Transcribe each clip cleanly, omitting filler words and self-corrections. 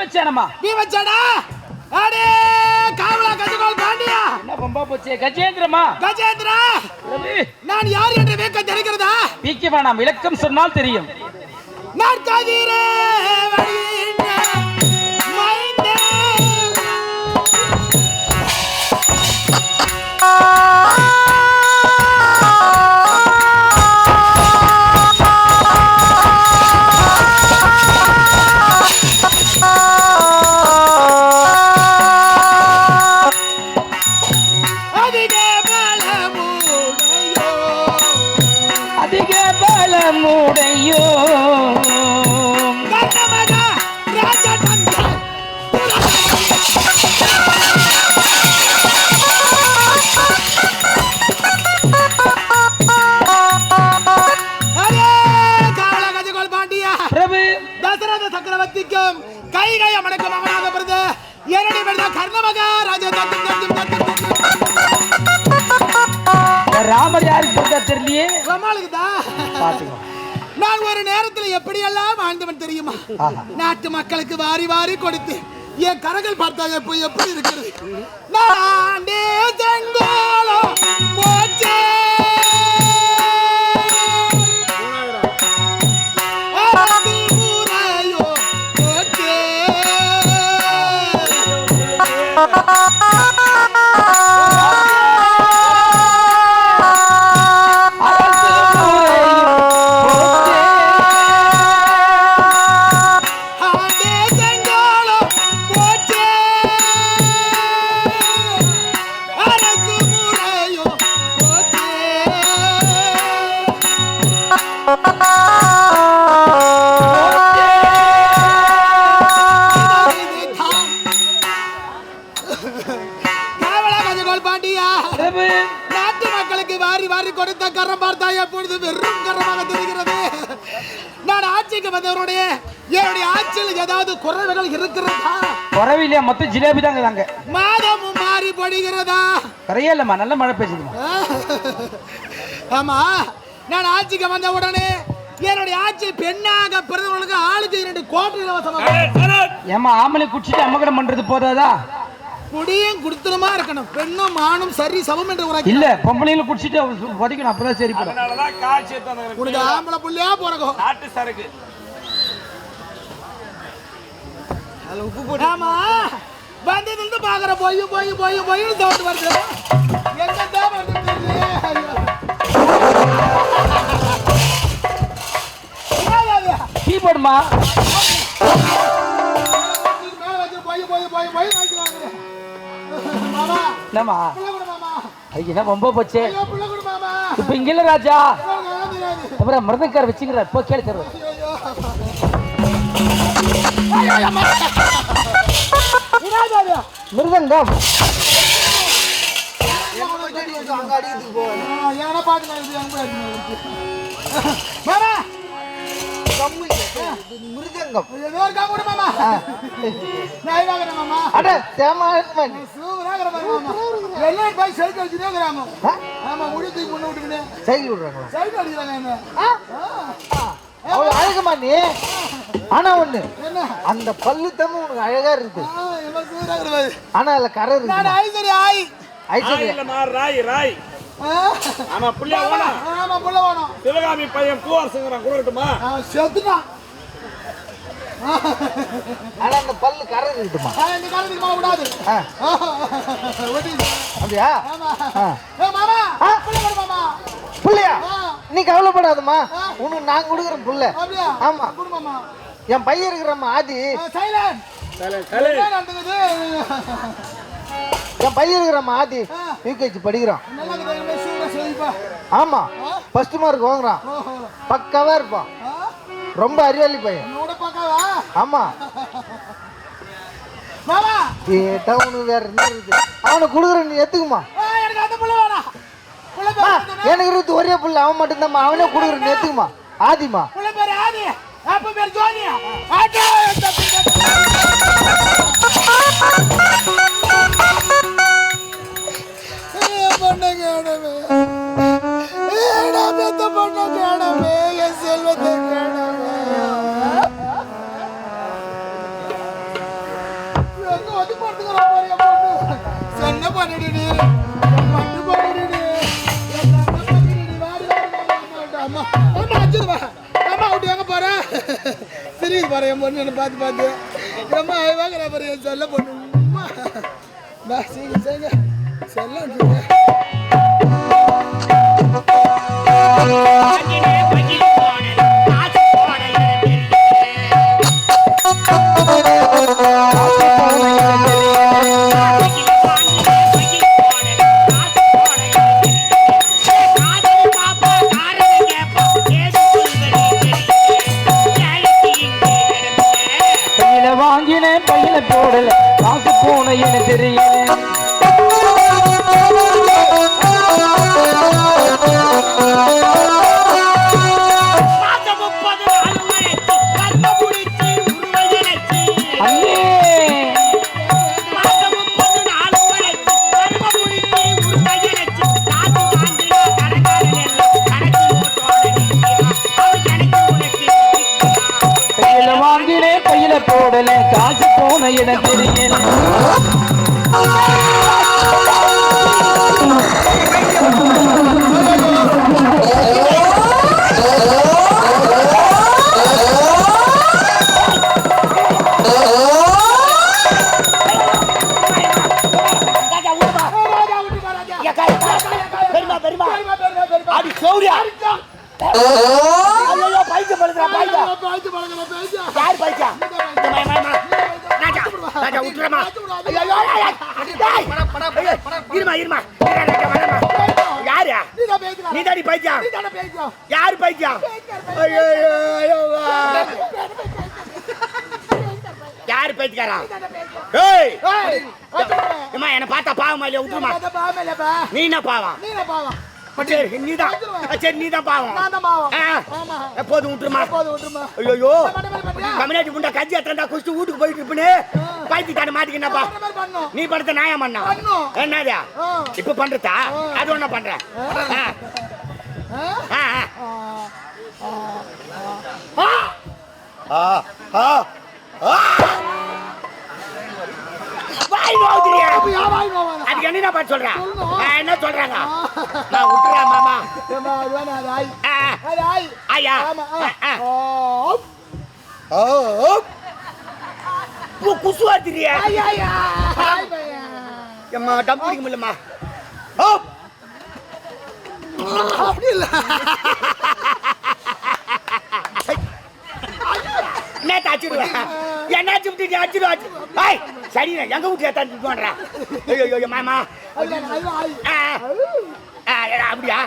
பீமச்சேனமா? பீமச்சேனா? அடே காவலா கஜகோல் பாண்டியா. என்ன பம்பா போச்சே? கஜேந்திரமா? கஜேந்திரா. ரவி, நான் யார் என்று வேக்கம் தெரிகிறதா? வீக்க வேணாம், விளக்கம் சொன்னால் தெரியும். நான் கதிரே வழியின மைந்தே. சக்கரவர்த்திக்கும் கைகை அமனுக்கு மகனாக பிறந்த இரண்டு பேர் தான் கர்ணமகா ராஜா. ராமர் யாருக்கு தெரியலையே. ராமாளுக்கு தான். நான் ஒரு நேரத்தில் எப்படியெல்லாம் வாழ்ந்தவன் தெரியுமா? நாட்டு மக்களுக்கு வாரி வாரி கொடுத்து என் கரங்கள் பார்த்தா எப்படி இருக்கிறது? நான் செங்கோலோ போச்சே நாட்டு மக்களுக்கு வாரி வாரி கொடுத்த கரம் பார்த்தா எப்பொழுது வெறும் கரமாக தெரிகிறது. நான் ஆட்சிக்கு வந்தவருடைய என்னுடைய ஆட்சியில் ஏதாவது குறைவுகள் இருக்கிறதா? குறைவில்லையா? மொத்தம் ஜிலேபி தாங்க. மாதமும் மாறி படுகிறதா? கரையே இல்லம்மா, நல்ல மழை பெய்யுதுமா. ஆமா, நான் ஆட்சிக்கு வந்த உடனே என்னுடைய ஆட்சி பெண்ணாக பிறந்தவர்களுக்கு ஆளுக்கு 2 கோடி இலவசமாக. ஏமா ஆம்பளை குடிச்சிட்டு அம்மகடம் பண்றது போதாதா? குடியும் குடுத்தனமா இருக்கணும். பெண்ணும் ஆணும் சரி சமம் என்று உரைக்க இல்ல. பொம்பளையில குடிச்சிட்டு வதிக்கணும், அப்பதான் சரி. அதனாலதான் காட்சி எடுத்தாங்க. உனக்கு ஆம்பளை புள்ளையா போறகோ நாட்டு சரக்கு. அது உப்பு போட்டு. ஆமா, வந்ததிலிருந்து பாக்குற போய் தோட்டு வருது. எங்க தான் வருது கீபோர்டுமா மேல வச்சு போய் வாங்கிக்குவாங்க. மாமா என்னம்மா? ஐயா என்ன ரொம்ப போச்சே. இப்ப இங்க இல்ல ராஜா, அப்புறம் மிருதங்கார வச்சுக்கிறார். போ கேளு தருவேன். மிருதங்கம் மிருதங்கம் அழகுமா நீ. ஆனா ஒண்ணு, அந்த பல்லு தமிழ் உனக்கு அழகா இருக்கு. ஆனா அதுல கரை இருக்கு. ஆமா புள்ள வேணும். சிவகாமி பையன் பூவாரசுங்கறான் கொடுக்கட்டுமா? செத்துட்டான். ஆனா அந்த பல்லு கரை இருக்குமா? இந்த காலத்துக்கு போக கூடாது. அப்படியா? மாமா மாமா புள்ளையா? நீ கவலைப்படாதம்மா, உனக்கு நான் கொடுக்குறேன் புள்ள. ஆமா, என் பையன் இருக்கிறம்மா ஆதி. என் பையன் இருக்கிறம்மா ஆதி யூகேஜி படிக்கிறான். ஆமா, ஃபர்ஸ்ட் மார்க் வாங்குறான். பக்காவா இருப்பான். ரொம்ப அறிவாளி பையன். ஆமா, கேட்டா உனக்கு வேற என்ன இருக்கு? அவனை கொடுக்குறேன், நீ எத்துக்குமா? எனக்கு இருக்கு ஒரே புள்ள, அவன் மட்டும்தான். அவனே கொடுக்குறேன், எத்துக்குமா? ஆதிமா அடிடி பட்டு போடுடி அம்மா அம்மா அச்சுமா அம்மா விட்டு எங்க போற சிரிக்குது பாரு என் பொண்ணு என்ன பார்த்து பார்த்து ரொம்ப அழகாக பாரு என் செல்ல பொண்ணு சீங்க செய்ங்க செல்ல வாங்கினேன் பையில போடல காசு போன என தெரியல வாங்கினேன் பையில போடல காசு போன இடம் தெரியல யாரு பைத்தியக்காரா என்ன பார்த்தா பாவமா இல்லையா விட்டுருமா நீ என்ன பாவம் சரி நீதான் சரி நீதான் பாவம் எப்போதும் விட்டுருமா ஐயோ கம்யூனிட்டி முண்டா கஞ்சி எத்தா குடிச்சு வீட்டுக்கு போயிட்டு இருப்பேன்னு பைத்தியக்கார மாட்டிக்கினப்பா நீ படுத்த நாயம் பண்ணா என்னதா இப்ப பண்றதா அது ஒண்ணு பண்ற அதுக்கு என்ன பார்த்து சொல்றேன் என்ன சொல்றாங்க நான் விட்டுறேன் மாமா ஐயா குசுவா திரியா எம்மா டம் பிடிக்க முடியலம்மா அப்படி இல்ல என்ன தாச்சிடுவேன் என்னாச்சு விட்டு அடிச்சிடு சரி எங்க வீட்டுல தந்து போடுறேன் ஐயோ மாமா அப்படியா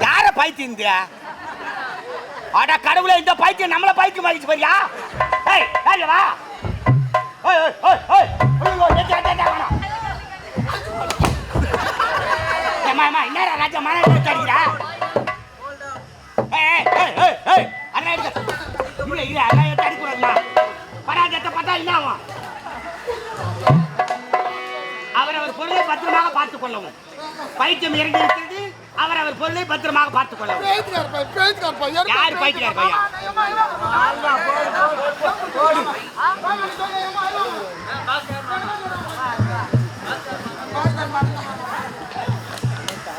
யார பைத்தியம் அட கடவுளே இந்த பைத்தியம் நம்மள பைத்தியம் ஆகிச்சு பாரியா ஏய் யாரு வா ஓய் ஓய் ஓய் ஓய் ஐயோ ஏடா ஏமா ஏமா என்னடா ராஜா மானா கேக்குறீங்க ஏய் ஏய் ஏய் ஏய் அண்ணா இல்ல அண்ணா தடி கூடாதுமா பராஜத்தை பார்த்தா என்ன ஆகும் அவர் பொருளை பத்திரமாக பார்த்துக் கொள்ளவும் பைத்தியம் இறங்கி இருக்கிறது அவர் பொருளை பத்திரமாக பார்த்துக் கொள்ளவும் யார் பைத்தியார் பையா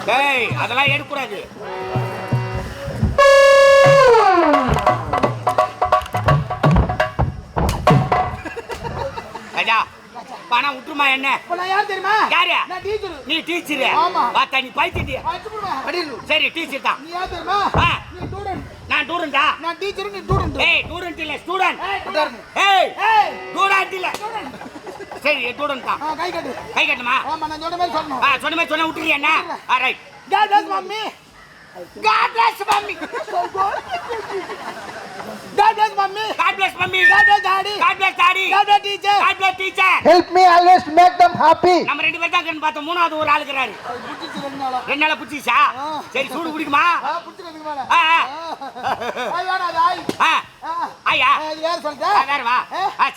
டேய் அதெல்லாம் எடுக்கக்கூடாது ராஜா பணம் விட்டுருமா என்ன யார் தெரியுமா யாரு நான் டீச்சர் நீ டீச்சர் ஆமா பாத்தா நீ பைத்தியடி சரி டீச்சர் தான் நீ யார் தெரியுமா நீ ஸ்டூடண்ட் நான் ஸ்டூடண்டா நான் டீச்சர் நீ ஸ்டூடண்ட் ஏய் ஸ்டூடண்ட் இல்ல ஸ்டூடண்ட் ஏய் ஏய் ஸ்டூடண்ட் இல்ல சரி ஸ்டூடண்ட் தான் கை கட்டு கை கட்டுமா ஆமா நான் சொன்ன மாதிரி சொன்னோம் சொன்ன மாதிரி சொன்ன விட்டுறியா என்ன right date mummy God bless mommy. God bless mummy. God bless mommy. God bless daddy. God bless daddy. God bless teacher. God bless teacher. Help me always make them happy. நம்ம ரெண்டு பேர் தான் கண்ணு பார்த்தோம். மூணாவது ஒரு ஆள் இருக்காரு. புடிச்சு 2 நாளா. 2 நாளா புடிச்சிச்சா? சரி சூடு குடிக்குமா? புடிச்சுக்கிறதுக்கு மேல. ஆ வேணா அது ஆய். ஆயா. இது வேற சொல்றேன். வேற வா.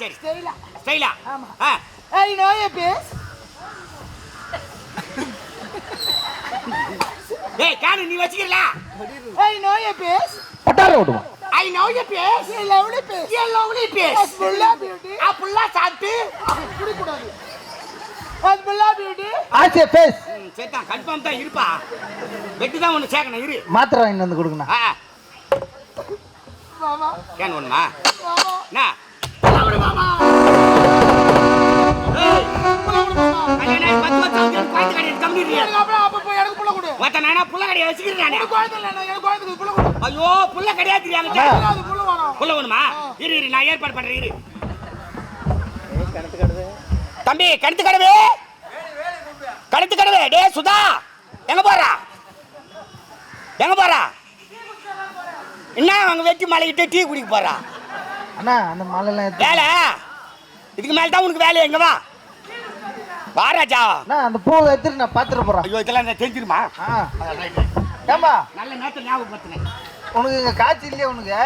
சரி. ஸ்டைலா. ஸ்டைலா. ஆமா. I know your face. ஏய் காணு நீ வச்சிக்கறல. I know your face. பட்டார ஓடுமா? I know your face. You lovely face. You lovely face. Asbulla beauty. புல்லா சாப்பிட்டு குடி கூடாது. Asbulla beauty. ஆச்சே ஃபேஸ். சேத்தா கன்ஃபார்ம் தான் இருப்பா. வெட்டி தான் ஒன்னு சேக்கணும் இரு. மாத்திரை வாங்கி வந்து கொடுங்கண்ணா. மாமா. கேன் ஒண்ணுமா? மாமா. என்ன? புள்ள மாமா. ஏய் புள்ள மாமா. கல்யாணம் 10 வருஷம் ஆகுது குழந்தை கடையை கம்மிடுறியா? எனக்கு அப்புறம் போய் எனக்கு புள்ள கொடு. மத்த நானா புள்ள கடையை வச்சிக்கிறேன் நானே. குழந்தை இல்ல எனக்கு குழந்தைக்கு புள்ள கொடு. ஐயோ புள்ள கடையா தெரியாம அது புள்ள வேணும். புள்ள வேணுமா? இரு நான் ஏற்பாடு பண்றேன் இரு. தம்பி கணத்து கடவே. கணத்து கடவே டேய் சுதா எங்க போறா? எங்க போறா? என்ன அவங்க வெட்டி மலையிட்டு டீ குடிக்க போறா? அண்ணா அந்த மாலைலாம் எடுத்து வேலை இதுக்கு மேல தான் உனக்கு வேலை. எங்க வா வா ராஜா. அண்ணா அந்த பூவை எடுத்துட்டு நான் பாத்துட்டு போறேன். ஐயோ இதெல்லாம் நான் தெரிஞ்சிருமா? ஏம்பா நல்ல நேரத்தை ஞாபகப்படுத்தினேன். உனக்கு இங்க காய்ச்சி இல்லையா உனக்கு?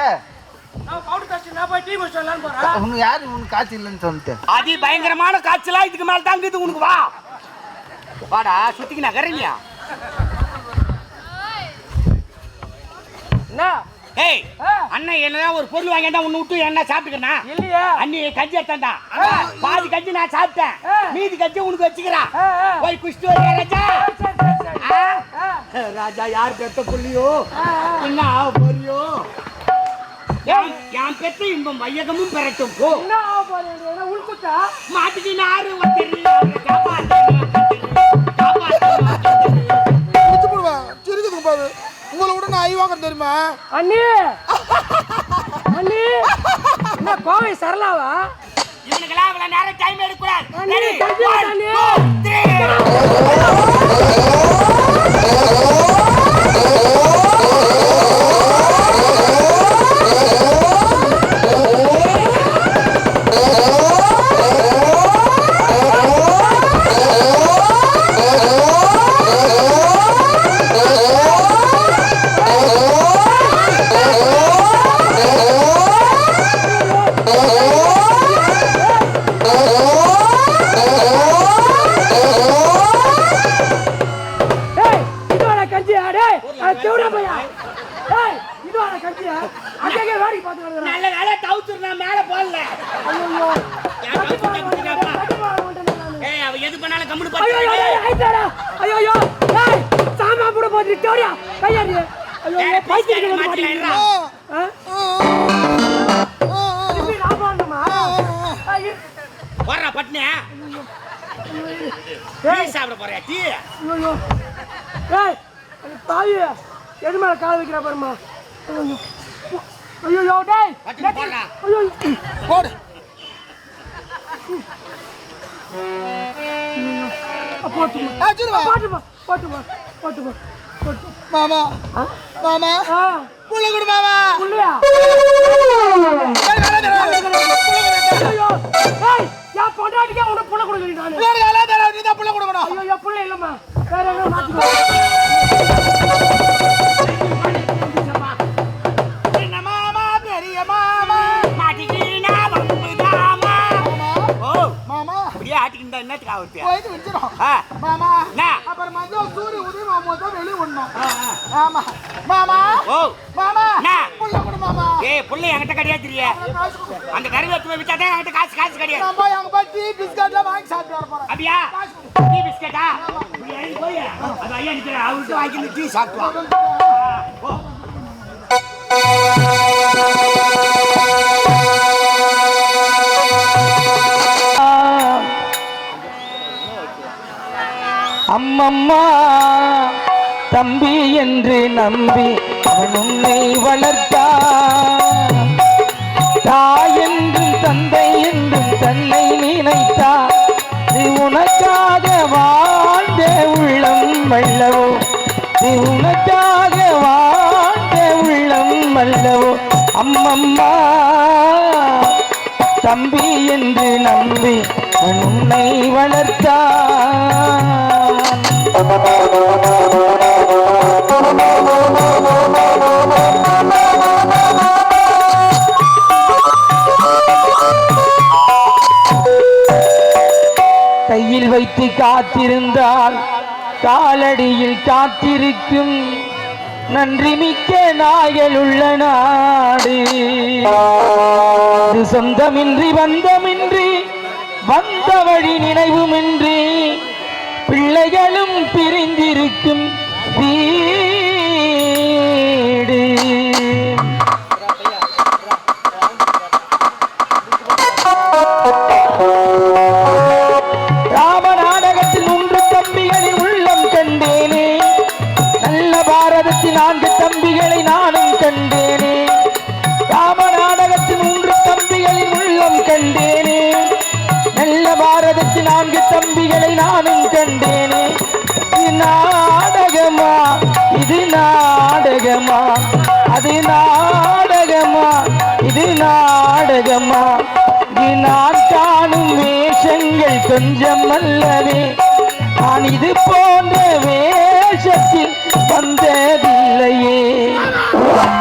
நான் பவுடர் காய்ச்சி நான் போய் டீ குடிச்சு வரலாம்னு போறேன். உனக்கு யாரு உனக்கு காய்ச்சி இல்லைன்னு சொல்லிட்டு? அதி பயங்கரமான காய்ச்சலா இதுக்கு மேல தான் இருக்குது உனக்கு. வா வாடா சுத்திக்கு நகரலையா? என்ன? ஏய் அண்ணன் என்னதான் ஒரு பொருள் வாங்கிட்டா உன்னை விட்டு என்ன சாப்பிட்டுக்கண்ணா? இல்லையே. அண்ணி கஞ்சி எடுத்தாண்டா. பாதி கஞ்சி நான் சாப்பிட்டேன். மீதி கஞ்சி உனக்கு வச்சுக்கிறா. போய் குஷ்டு வரையா ராஜா. ராஜா யார் பெத்த புள்ளியோ என்ன ஆக போறியோ? என் பெத்த இன்பம் வையகமும் பெறட்டும் போ. என்ன ஆக போறீங்க? உள்குத்தா மாட்டுக்கு நாரு வந்து காப்பாத்து. குடிச்சு போடுவேன். சிரிக்குதுங்க பாரு. உங்களை விட நான் ஐ வாங்குறது தெரியுமா? அண்ணி அண்ணி என்ன கோவை சரளாவா? இவனுக்கெல்லாம் இவ்வளவு நேரம் டைம் எடுக்கூடாது. அண்ணி அண்ணி நல்ல வேலை டவுச்சர் நான் மேல போடல. ஏய் அவ எது பண்ணாலும் கம்முனு பாத்து. ஐயோ சாமா புட போட்டு டோரியா கையாடி. ஐயோ பைத்தியக்கார மாட்டிடா. திருப்பி நான் போறணுமா? போறா பட்னே. டீ சாப்பிட போறியா டீ? ஐயோ ஏய் தாய் எது மேல கால் வைக்கிற பாருமா. ஐயோ டேய் பட்னே போறா. ஐயோ போடு. போட்டுமா மாமா மாமா புள்ள குடு மாமா. புள்ளையா? ஐயோ ஏய் யா பொண்டாட்டிக்கு உன புள்ள குடுக்குறீ நான். புள்ள கால தர நீ தான் புள்ள குடுக்கணும். ஐயோ புள்ள இல்லம்மா. வேற என்ன மாத்திக்கோ. என்ன மாமா பெரிய மாமா மாட்டிக்கினா வம்புதாமா. ஓ மாமா அப்படியே ஆட்டிக்கிட்டா என்னத்துக்கு ஆவுது? போயிட்டு விஞ்சிரும். மாமா அப்புறம் மஞ்சள் சூரிய உதயம் ஆகும்போது தான் வெளியே விடணும். ஆமா மாமா ஓ மாமா என்ன? புள்ள குடு மாமா. ஏய் புள்ள என்கிட்ட கிடையாது தெரியே. அந்த கருவை எடுத்து போய் வித்தாதான் என்கிட்ட காசு கிடையாது. நான் போய் அங்க போய் டீ பிஸ்கட்லாம் வாங்கி சாப்பிட்டு வர போறேன். அப்படியா? டீ பிஸ்கட்டா? நீ ஏறி போய் அது ஐயா நிக்கிற அவர்கிட்ட வாங்கி டீ சாப்பிட்டு வா. அம்மம்மா தம்பி என்று நம்பி அவன் உன்னை வளர்த்தான். தாய் என்றும் தந்தை என்றும் தன்னை நினைத்தான். நீ உனக்காக வாழ்ந்த உள்ளம் வல்லவோ, நீ உனக்காக அல்லவோ அம்மம்மா தம்பி என்று நம்பி உன்னை வளர்த்தான். கையில் வைத்து காத்திருந்தால் காலடியில் காத்திருக்கும் நன்றி மிக்க நாயல் உள்ள நாடு. இது சொந்தமின்றி பந்தமின்றி வந்த வழி நினைவுமின்றி பிள்ளைகளும் பிரிந்திருக்கும் வீடு. ராம நாடகத்தில் 3 தம்பிகளின் உள்ளம் கண்டேனே, நல்ல பாரதத்தின் 4 தம்பிகளை நானும் கண்டேனே. ராம நாடகத்தில் 3 தம்பிகளின் உள்ளம் கண்டேனே, நல்ல பாரதத்தின் 4 தம்பிகளை நானும் கண்டேனே. இது நாடகமா, இது நாடகமா, அது நாடகமா, இது நாடகமா. நான் காணும் வேஷங்கள் கொஞ்சம் அல்லவே, நான் இது போன்ற வேஷத்தில் வந்ததில்லையே.